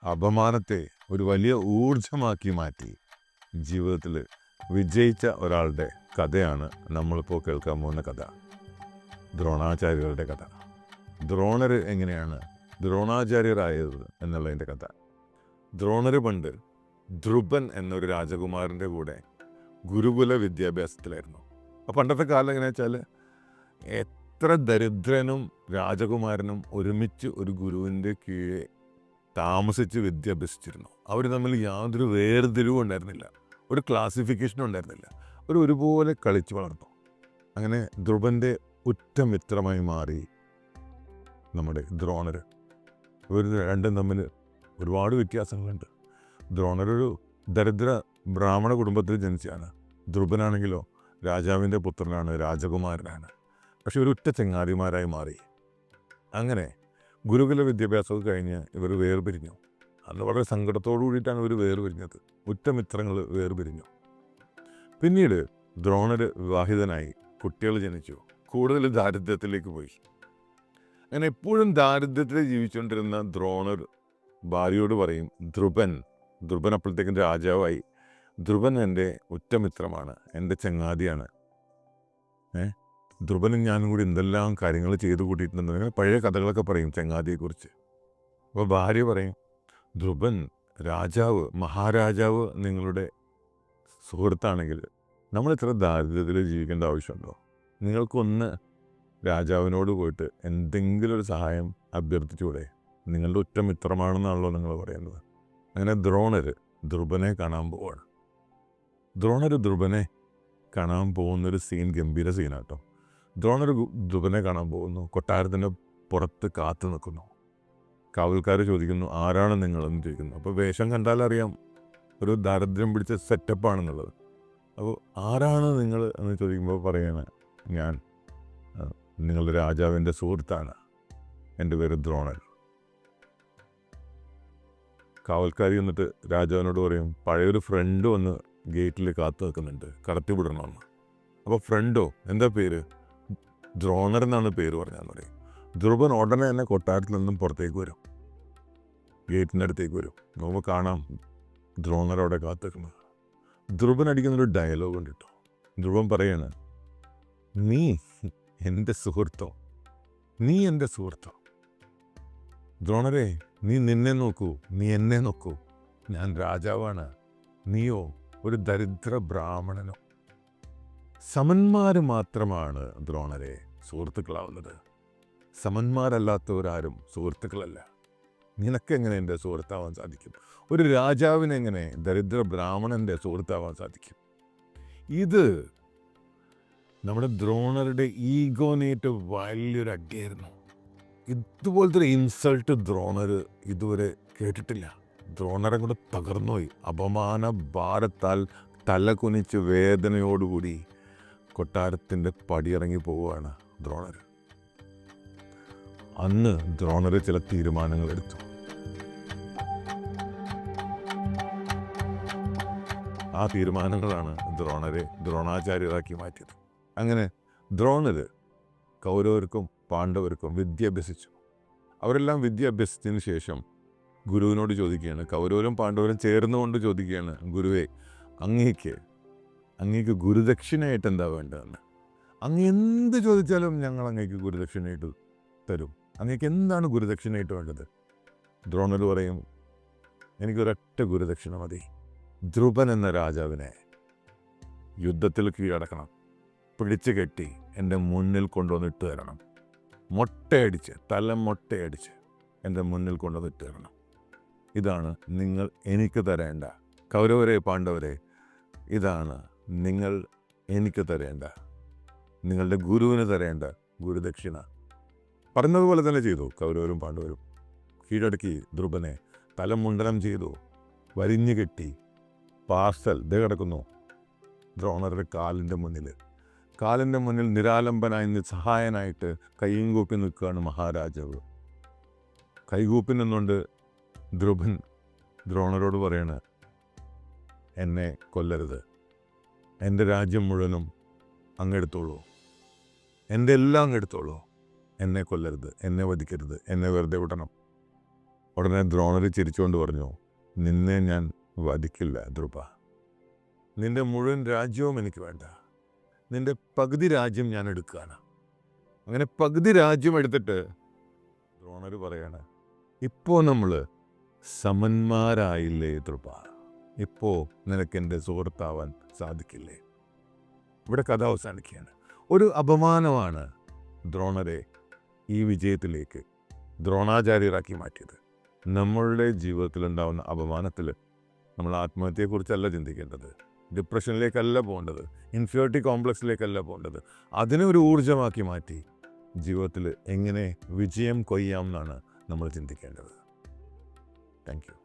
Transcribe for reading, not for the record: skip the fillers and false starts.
അപമാനത്തെ ഒരു വലിയ ഊർജമാക്കി മാറ്റി ജീവിതത്തിൽ വിജയിച്ച ഒരാളുടെ കഥയാണ് നമ്മളിപ്പോൾ കേൾക്കാൻ പോകുന്ന കഥ. ദ്രോണാചാര്യരുടെ കഥ. ദ്രോണർ എങ്ങനെയാണ് ദ്രോണാചാര്യരായത് എന്നുള്ളതിൻ്റെ കഥ. ദ്രോണർ പണ്ട് ധ്രുപൻ എന്നൊരു രാജകുമാരൻ്റെ കൂടെ ഗുരുകുല വിദ്യാഭ്യാസത്തിലായിരുന്നു. അപ്പോൾ പണ്ടത്തെ കാലം എങ്ങനെയാ വെച്ചാൽ എത്ര ദരിദ്രനും രാജകുമാരനും ഒരുമിച്ച് ഒരു ഗുരുവിൻ്റെ കീഴെ താമസിച്ച് വിദ്യ അഭ്യസിച്ചിരുന്നു. അവർ തമ്മിൽ യാതൊരു വേർതിരിവും ഉണ്ടായിരുന്നില്ല, ഒരു ക്ലാസിഫിക്കേഷനും ഉണ്ടായിരുന്നില്ല. ഒരുപോലെ കളിച്ചു വളർന്നു. അങ്ങനെ ധ്രുവൻ്റെ ഉറ്റമിത്രമായി മാറി നമ്മുടെ ദ്രോണർ. ഇവർ രണ്ടും തമ്മിൽ ഒരുപാട് വ്യത്യാസങ്ങളുണ്ട്. ദ്രോണരൊരു ദരിദ്ര ബ്രാഹ്മണ കുടുംബത്തിൽ ജനിച്ചാണ്. ധ്രുവനാണെങ്കിലോ രാജാവിൻ്റെ പുത്രനാണ്, രാജകുമാരനാണ്. പക്ഷെ ഒരു ഉറ്റ ചങ്ങാതിമാരായി മാറി. അങ്ങനെ ഗുരുകുല വിദ്യാഭ്യാസമൊക്കെ കഴിഞ്ഞ് ഇവർ വേർപിരിഞ്ഞു. അന്ന് വളരെ സങ്കടത്തോടു കൂടിയിട്ടാണ് ഇവർ വേർപിരിഞ്ഞത്. ഉറ്റമിത്രങ്ങൾ വേർപിരിഞ്ഞു. പിന്നീട് ദ്രോണർ വിവാഹിതനായി, കുട്ടികൾ ജനിച്ചു, കൂടുതൽ ദാരിദ്ര്യത്തിലേക്ക് പോയി. അങ്ങനെ എപ്പോഴും ദാരിദ്ര്യത്തിൽ ജീവിച്ചുകൊണ്ടിരുന്ന ദ്രോണർ ഭാര്യയോട് പറയും, ധ്രുവൻ അപ്പോഴത്തേക്കും രാജാവായി, ധ്രുവൻ എൻ്റെ ഉറ്റമിത്രമാണ്, എൻ്റെ ചങ്ങാതിയാണ്. ധ്രുവനും ഞാനും കൂടി എന്തെല്ലാം കാര്യങ്ങൾ ചെയ്തു കൂട്ടിയിട്ടുണ്ട്. അങ്ങനെ പഴയ കഥകളൊക്കെ പറയും ചങ്ങാതിയെക്കുറിച്ച്. അപ്പോൾ ഭാര്യ പറയും, ധ്രുവൻ രാജാവ്, മഹാരാജാവ് നിങ്ങളുടെ സുഹൃത്താണെങ്കിൽ നമ്മൾ ഇത്ര ദാരിദ്ര്യത്തിൽ ജീവിക്കേണ്ട ആവശ്യമുണ്ടോ? നിങ്ങൾക്കൊന്ന് രാജാവിനോട് പോയിട്ട് എന്തെങ്കിലും ഒരു സഹായം അഭ്യർത്ഥിച്ചുകൂടെ? നിങ്ങളുടെ ഉറ്റമിത്രമാണെന്നാണല്ലോ നിങ്ങൾ പറയുന്നത്. അങ്ങനെ ദ്രോണർ ധ്രുവനെ കാണാൻ പോവാണ്. ധ്രുവനെ കാണാൻ പോകുന്നൊരു സീൻ ഗംഭീര സീനാട്ടോ. ദ്രോണർ ധ്രുവനെ കാണാൻ പോകുന്നു. കൊട്ടാരത്തിൻ്റെ പുറത്ത് കാത്തു നിൽക്കുന്നു. കാവൽക്കാർ ചോദിക്കുന്നു, ആരാണ് നിങ്ങളെന്ന് ചോദിക്കുന്നു. അപ്പോൾ വേഷം കണ്ടാലറിയാം ഒരു ദാരിദ്ര്യം പിടിച്ച സെറ്റപ്പാണെന്നുള്ളത്. അപ്പോൾ ആരാണ് നിങ്ങൾ എന്ന് ചോദിക്കുമ്പോൾ പറയാണ്, ഞാൻ നിങ്ങളുടെ രാജാവിൻ്റെ സുഹൃത്താണ്, എൻ്റെ പേര് ദ്രോണർ. കാവൽക്കാരി എന്നിട്ട് രാജാവിനോട് പറയും, പഴയൊരു ഫ്രണ്ട് വന്ന് ഗേറ്റിൽ കാത്തു നിൽക്കുന്നുണ്ട്, കടത്തി വിടണമെന്ന്. അപ്പോൾ ഫ്രണ്ടോ, എന്താ പേര്? ദ്രോണർ എന്നാണ് പേര് പറഞ്ഞാന്ന് പറയും. ധ്രുവൻ ഉടനെ തന്നെ കൊട്ടാരത്തിൽ നിന്നും പുറത്തേക്ക് വരും, ഗേറ്റിൻ്റെ അടുത്തേക്ക് വരും. നോക്കുമ്പോൾ കാണാം ദ്രോണർ അവിടെ കാത്തു നിൽക്കുന്നത്. ധ്രുവൻ അടിക്കുന്നൊരു ഡയലോഗ് ഉണ്ട് കേട്ടോ. ധ്രുവൻ പറയാണ്, നീ എൻ്റെ സുഹൃത്തോ, നീ എൻ്റെ സുഹൃത്തോ? ദ്രോണരെ, നീ നിന്നെ നോക്കൂ, നീ എന്നെ നോക്കൂ. ഞാൻ രാജാവാണ്, നീയോ ഒരു ദരിദ്ര ബ്രാഹ്മണനോ. സമന്മാർ മാത്രമാണ് ദ്രോണരെ സുഹൃത്തുക്കളാവുന്നത്. സമന്മാരല്ലാത്തവരാരും സുഹൃത്തുക്കളല്ല. നിനക്കെങ്ങനെ എൻ്റെ സുഹൃത്താവാൻ സാധിക്കും? ഒരു രാജാവിനെങ്ങനെ ദരിദ്ര ബ്രാഹ്മണൻ്റെ സുഹൃത്താവാൻ സാധിക്കും? ഇത് നമ്മുടെ ദ്രോണറുടെ ഈഗോനേറ്റ് വലിയൊരു അടിയായിരുന്നു. ഇതുപോലത്തെ ഒരു ഇൻസൾട്ട് ദ്രോണർ ഇതുവരെ കേട്ടിട്ടില്ല. ദ്രോണറെ കൂടെ തകർന്നുപോയി. അപമാന ഭാരത്താൽ തലകുനിച്ച് വേദനയോടുകൂടി കൊട്ടാരത്തിൻ്റെ പടിയിറങ്ങി പോവുകയാണ് ദ്രോണർ. അന്ന് ദ്രോണർ ചില തീരുമാനങ്ങൾ എടുത്തു. ആ തീരുമാനങ്ങളാണ് ദ്രോണരെ ദ്രോണാചാര്യരാക്കി മാറ്റിയത്. അങ്ങനെ ദ്രോണർ കൗരവർക്കും പാണ്ഡവർക്കും വിദ്യ അഭ്യസിച്ചു. അവരെല്ലാം വിദ്യ അഭ്യസിച്ചതിന് ശേഷം ഗുരുവിനോട് ചോദിക്കുകയാണ്, കൗരവരും പാണ്ഡവരും ചേർന്നുകൊണ്ട് ചോദിക്കുകയാണ്, ഗുരുവേ, അങ്ങേക്ക് ഗുരുദക്ഷിണയായിട്ട് എന്താ വേണ്ടതെന്ന്. അങ്ങ് എന്ത് ചോദിച്ചാലും ഞങ്ങൾ അങ്ങേക്ക് ഗുരുദക്ഷിണയായിട്ട് തരും. അങ്ങേക്ക് എന്താണ് ഗുരുദക്ഷിണയായിട്ട് വേണ്ടത്? ദ്രോണർ പറയും, എനിക്കൊരൊറ്റ ഗുരുദക്ഷിണ മതി. ധ്രുവൻ എന്ന രാജാവിനെ യുദ്ധത്തിൽ കീഴടക്കണം. പിടിച്ചു കെട്ടി എൻ്റെ മുന്നിൽ കൊണ്ടുവന്നിട്ട് തരണം. മൊട്ടയടിച്ച് എൻ്റെ മുന്നിൽ കൊണ്ടുവന്നിട്ട് തരണം. ഇതാണ് നിങ്ങൾ എനിക്ക് തരേണ്ട, കൗരവരെ പാണ്ഡവരെ, ഇതാണ് നിങ്ങൾ എനിക്ക് തരേണ്ട, നിങ്ങളുടെ ഗുരുവിന് തരേണ്ട ഗുരുദക്ഷിണ. പറഞ്ഞതുപോലെ തന്നെ ചെയ്തു. കൗരവരും പാണ്ഡവരും കീഴടക്കി ധ്രുവനെ തലമുണ്ടനം ചെയ്തു, വരിഞ്ഞു കെട്ടി. പാർസൽ ദേ കിടക്കുന്നു ദ്രോണരുടെ കാലിൻ്റെ മുന്നിൽ നിരാലംബനായി നിസ്സഹായനായിട്ട് കൈയും കൂപ്പി നിൽക്കുകയാണ് മഹാരാജാവ്. കൈകൂപ്പി നിന്നുകൊണ്ട് ധ്രുവൻ ദ്രോണരോട് പറയണ, എന്നെ കൊല്ലരുത്, എൻ്റെ രാജ്യം മുഴുവനും അങ്ങെടുത്തോളൂ, എൻ്റെ എല്ലാം അങ്ങെടുത്തോളൂ, എന്നെ കൊല്ലരുത്, എന്നെ വധിക്കരുത്, എന്നെ വെറുതെ വിടണം. ഉടനെ ദ്രോണർ ചിരിച്ചുകൊണ്ട് പറഞ്ഞു, നിന്നെ ഞാൻ വധിക്കില്ല ധ്രുവ. നിന്റെ മുഴുവൻ രാജ്യവും എനിക്ക് വേണ്ട. നിന്റെ പകുതി രാജ്യം ഞാൻ എടുക്കുകയാണ്. അങ്ങനെ പകുതി രാജ്യം എടുത്തിട്ട് ദ്രോണർ പറയാണ്, ഇപ്പോൾ നമ്മൾ സമന്മാരായില്ലേ ധ്രുവ? ഇപ്പോൾ നിനക്ക് എൻ്റെ സുഹൃത്താവാൻ സാധിക്കില്ലേ? ഇവിടെ കഥ അവസാനിക്കുകയാണ്. ഒരു അപമാനമാണ് ദ്രോണരെ ഈ വിജയത്തിലേക്ക് ദ്രോണാചാര്യരാക്കി മാറ്റിയത്. നമ്മളുടെ ജീവിതത്തിലുണ്ടാവുന്ന അപമാനത്തിൽ നമ്മൾ ആത്മഹത്യയെക്കുറിച്ചല്ല ചിന്തിക്കേണ്ടത്, ഡിപ്രഷനിലേക്കല്ല പോകേണ്ടത്, ഇൻഫീരിയോറിറ്റി കോംപ്ലക്സിലേക്കല്ല പോകേണ്ടത്. അതിനെ ഒരു ഊർജ്ജമാക്കി മാറ്റി ജീവിതത്തിൽ എങ്ങനെ വിജയം കൊയ്യാം എന്നാണ് നമ്മൾ ചിന്തിക്കേണ്ടത്. Thank you.